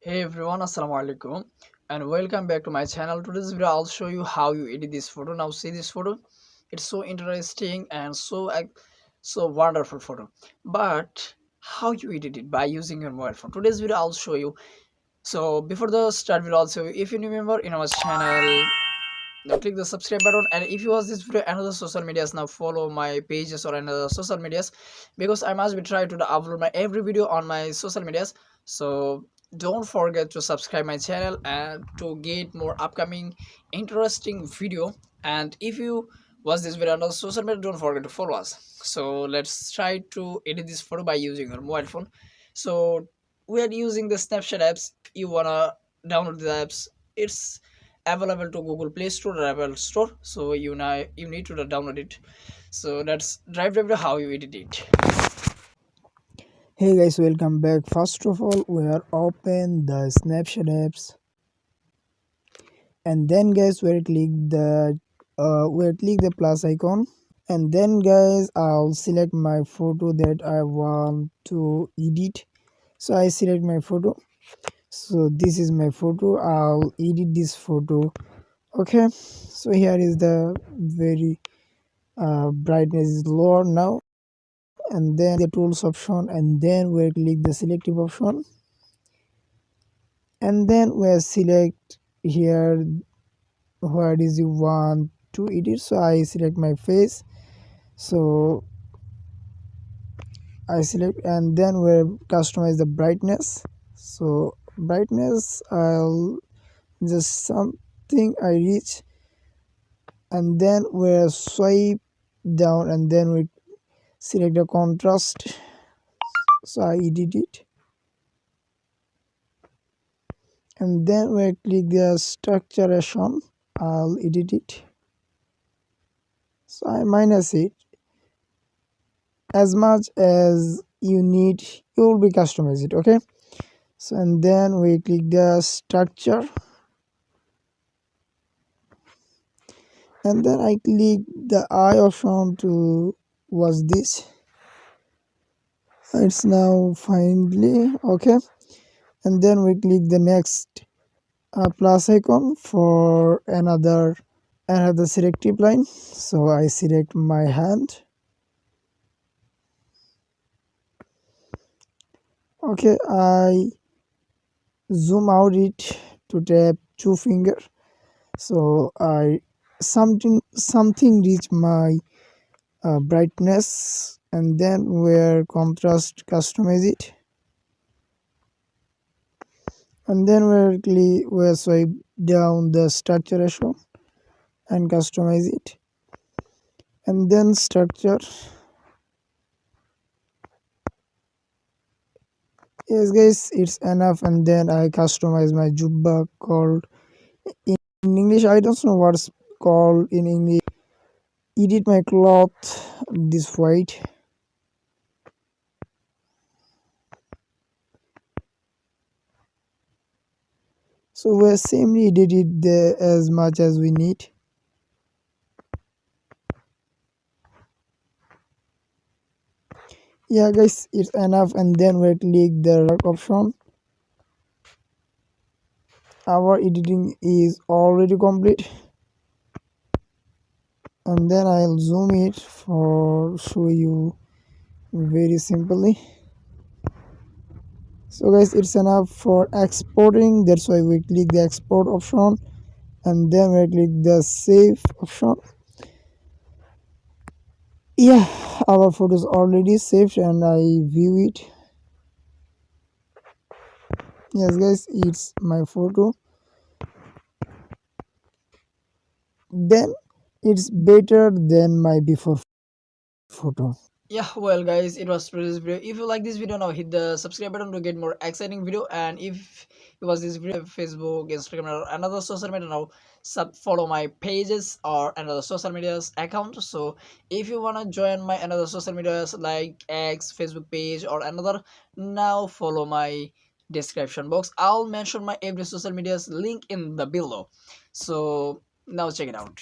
Hey everyone, Assalamu alaikum and welcome back to my channel. Today's video I'll show you how you edit this photo. Now see this photo. It's so interesting and so wonderful photo. But how you edit it by using your mobile phone. Today's video I'll show you. So before the start video also, if you remember in our channel, now click the subscribe button, and if you watch this video another social medias, now follow my pages or another social medias, because I must be trying to upload my every video on my social medias. So don't forget to subscribe my channel and to get more upcoming interesting video. And if you watch this video on the social media, don't forget to follow us. So let's try to edit this photo by using your mobile phone. So we are using the Snapchat apps. You wanna download the apps, it's available to Google Play Store or Apple Store. So you need to download it. So let's drive how you edit it. Hey guys, welcome back. First of all, we are open the Snapchat apps, and then guys we'll click the plus icon, and then guys I'll select my photo that I want to edit. So I select my photo. So this is my photo. I'll edit this photo. Okay. So here is the very brightness is lower now, and then the tools option, and then we'll click the selective option, and then we'll select here what is you want to edit. So I select my face, so I select, and then we'll customize the brightness. So brightness I'll just something I reach, and then we'll swipe down, and then we select the contrast. So I edit it, and then we click the structuration. I'll edit it. So I minus it as much as you need. You will be customize it. Okay. So and then we click the structure, and then I click the eye option to watch this. It's now finally okay, and then we click the next plus icon for another selective line. So I select my hand. Okay, I zoom out it to tap two finger. So I something reach my brightness, and then where contrast customize it, and then where swipe down the structure ratio and customize it, and then structure. Yes guys, it's enough, and then I customize my jubba called in English, I don't know what's called in English. Edit my cloth this white. So we simply edit it there as much as we need. Yeah guys, it's enough, and then we click the right option. Our editing is already complete, and then I'll zoom it for show you very simply. So guys, it's enough for exporting. That's why we click the export option, and then we click the save option. Yeah, our photo is already saved, and I view it. Yes guys, it's my photo. Then it's better than my before photo. Yeah, well guys, it was today's video. If you like this video, now hit the subscribe button to get more exciting video. And if you watch this video on Facebook, Instagram, or another social media, now follow my pages or another social media's account. So if you wanna join my another social medias like X, Facebook page or another, now follow my description box. I'll mention my every social media's link in the below. So now check it out.